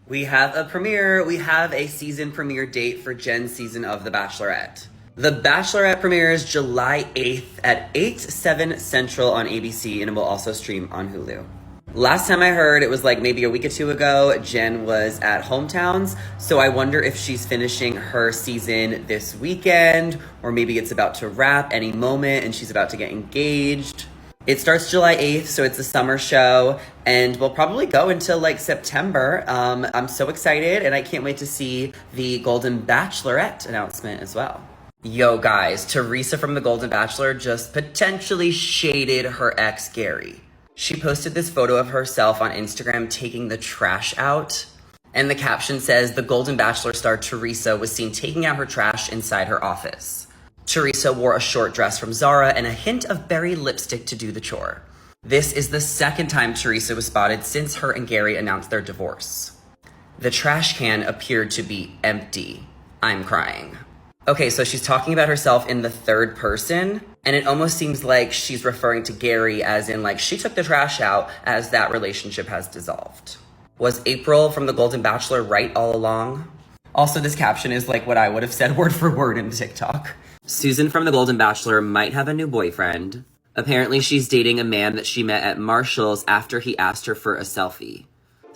We have a premiere. We have a season premiere date for Jenn's season of The Bachelorette. The Bachelorette premieres July 8th at 8/7 Central on ABC, and it will also stream on Hulu. Last time I heard, it was like maybe a week or two ago, Jenn was at Hometowns, so I wonder if she's finishing her season this weekend, or maybe it's about to wrap any moment and she's about to get engaged. It starts July 8th, so it's a summer show, and we'll probably go until like September. I'm so excited, and I can't wait to see the Golden Bachelorette announcement as well. Yo guys, Teresa from The Golden Bachelor just potentially shaded her ex Gary. She posted this photo of herself on Instagram taking the trash out, and the caption says, "The Golden Bachelor star Teresa was seen taking out her trash inside her office. Teresa wore a short dress from Zara and a hint of berry lipstick to do the chore." This is the second time Teresa was spotted since her and Gary announced their divorce. The trash can appeared to be empty. I'm crying. Okay, so she's talking about herself in the third person, and it almost seems like she's referring to Gary as in like she took the trash out, as that relationship has dissolved. Was April from The Golden Bachelor right all along? Also, this caption is like what I would have said word for word in TikTok. Susan from The Golden Bachelor might have a new boyfriend. Apparently, she's dating a man that she met at Marshall's after he asked her for a selfie.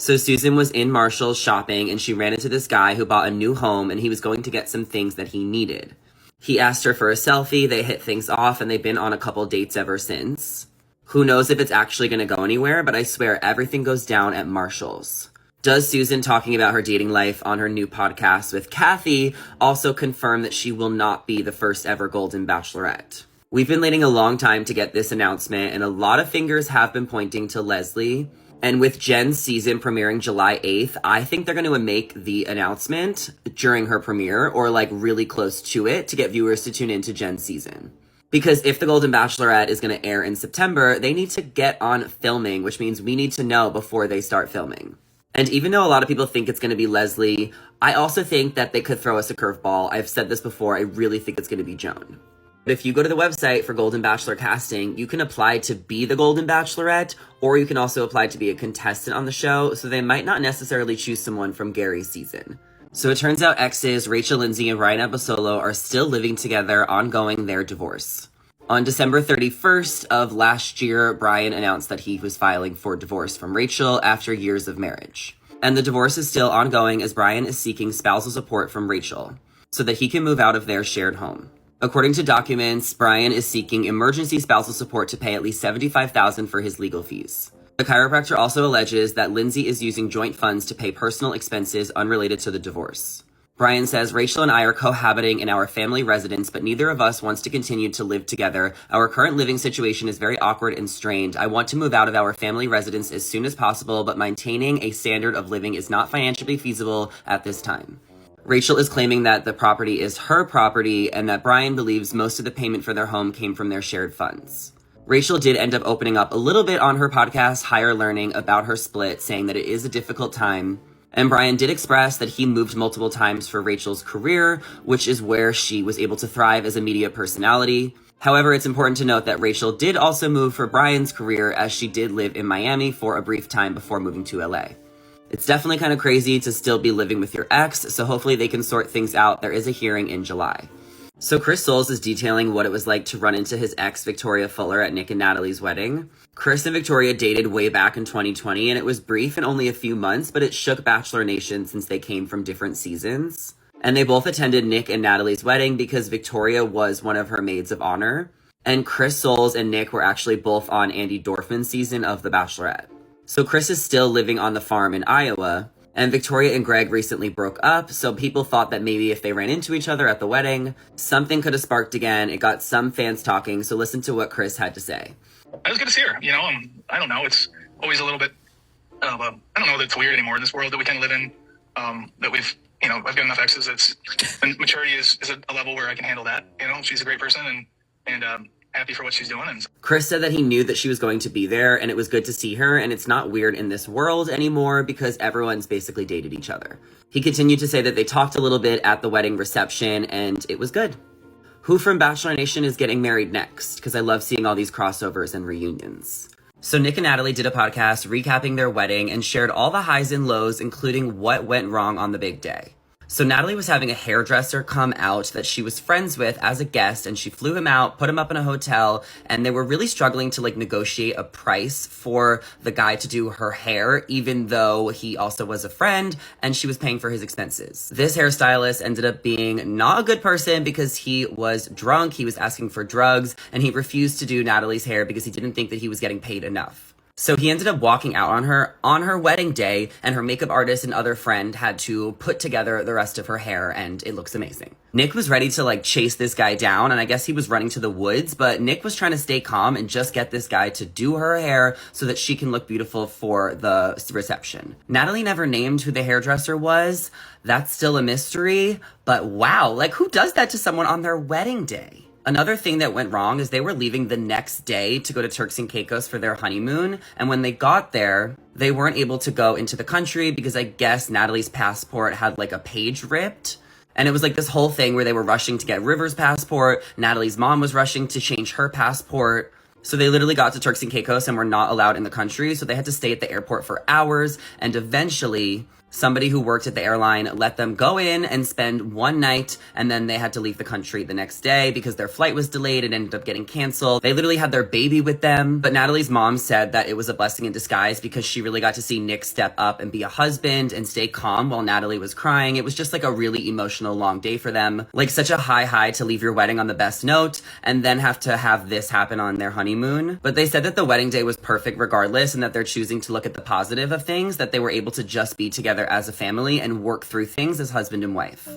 So Susan was in Marshall's shopping and she ran into this guy who bought a new home and he was going to get some things that he needed. He asked her for a selfie, they hit things off, and they've been on a couple dates ever since. Who knows if it's actually going to go anywhere, but I swear everything goes down at Marshall's. Does Susan talking about her dating life on her new podcast with Kathy also confirm that she will not be the first ever Golden Bachelorette? We've been waiting a long time to get this announcement, and a lot of fingers have been pointing to Leslie. And with Jenn's season premiering July 8th, I think they're going to make the announcement during her premiere or like really close to it to get viewers to tune into Jenn's season. Because if the Golden Bachelorette is going to air in September, they need to get on filming, which means we need to know before they start filming. And even though a lot of people think it's going to be Leslie, I also think that they could throw us a curveball. I've said this before, I really think it's going to be Joan. But if you go to the website for Golden Bachelor casting, you can apply to be the Golden Bachelorette, or you can also apply to be a contestant on the show, so they might not necessarily choose someone from Gary's season. So it turns out Exes, Rachel, Lindsay, and Bryan are still living together, ongoing their divorce. On December 31st of last year, Bryan announced that he was filing for divorce from Rachel after years of marriage. And the divorce is still ongoing as Bryan is seeking spousal support from Rachel so that he can move out of their shared home. According to documents, Bryan is seeking emergency spousal support to pay at least $75,000 for his legal fees. The chiropractor also alleges that Lindsay is using joint funds to pay personal expenses unrelated to the divorce. Bryan says, "Rachel and I are cohabiting in our family residence, but neither of us wants to continue to live together. Our current living situation is very awkward and strained. I want to move out of our family residence as soon as possible, but maintaining a standard of living is not financially feasible at this time." Rachel is claiming that the property is her property and that Bryan believes most of the payment for their home came from their shared funds. Rachel did end up opening up a little bit on her podcast, Higher Learning, about her split, saying that it is a difficult time. And Bryan did express that he moved multiple times for Rachel's career, which is where she was able to thrive as a media personality. However, it's important to note that Rachel did also move for Bryan's career, as she did live in Miami for a brief time before moving to LA. It's definitely kind of crazy to still be living with your ex, so hopefully they can sort things out. There is a hearing in July. So Chris Soules is detailing what it was like to run into his ex, Victoria Fuller, at Nick and Natalie's wedding. Chris and Victoria dated way back in 2020, and it was brief and only a few months, but it shook Bachelor Nation since they came from different seasons. And they both attended Nick and Natalie's wedding because Victoria was one of her maids of honor. And Chris Soules and Nick were actually both on Andy Dorfman's season of The Bachelorette. So Chris is still living on the farm in Iowa, and Victoria and Greg recently broke up, so people thought that maybe if they ran into each other at the wedding, something could have sparked again. It got some fans talking, so listen to what Chris had to say. It was good to see her, I don't know, it's always a little bit, I don't know that it's weird anymore in this world that we kind of live in, that I've got enough exes, and maturity is a level where I can handle that, she's a great person, and happy for what she's doing. And Chris said that he knew that she was going to be there, and it was good to see her, and it's not weird in this world anymore because everyone's basically dated each other. He continued to say that they talked a little bit at the wedding reception, and it was good. Who from Bachelor Nation is getting married next? Because I love seeing all these crossovers and reunions. So Nick and Natalie did a podcast recapping their wedding and shared all the highs and lows, including what went wrong on the big day. So Natalie was having a hairdresser come out that she was friends with as a guest, and she flew him out, put him up in a hotel, and they were really struggling to negotiate a price for the guy to do her hair, even though he also was a friend and she was paying for his expenses. This hairstylist ended up being not a good person because he was drunk, he was asking for drugs, and he refused to do Natalie's hair because he didn't think that he was getting paid enough. So he ended up walking out on her wedding day, and her makeup artist and other friend had to put together the rest of her hair, and it looks amazing. Nick was ready to chase this guy down, and I guess he was running to the woods, but Nick was trying to stay calm and just get this guy to do her hair so that she can look beautiful for the reception. Natalie never named who the hairdresser was. That's still a mystery, but wow, who does that to someone on their wedding day? Another thing that went wrong is they were leaving the next day to go to Turks and Caicos for their honeymoon. And when they got there, they weren't able to go into the country because I guess Natalie's passport had a page ripped. And it was this whole thing where they were rushing to get River's passport. Natalie's mom was rushing to change her passport. So they literally got to Turks and Caicos and were not allowed in the country. So they had to stay at the airport for hours. And eventually, somebody who worked at the airline let them go in and spend one night, and then they had to leave the country the next day because their flight was delayed and ended up getting canceled. They literally had their baby with them, but Natalie's mom said that it was a blessing in disguise because she really got to see Nick step up and be a husband and stay calm while Natalie was crying. It was just a really emotional long day for them. Such a high to leave your wedding on the best note and then have to have this happen on their honeymoon. But they said that the wedding day was perfect regardless, and that they're choosing to look at the positive of things, that they were able to just be together as a family and work through things as husband and wife.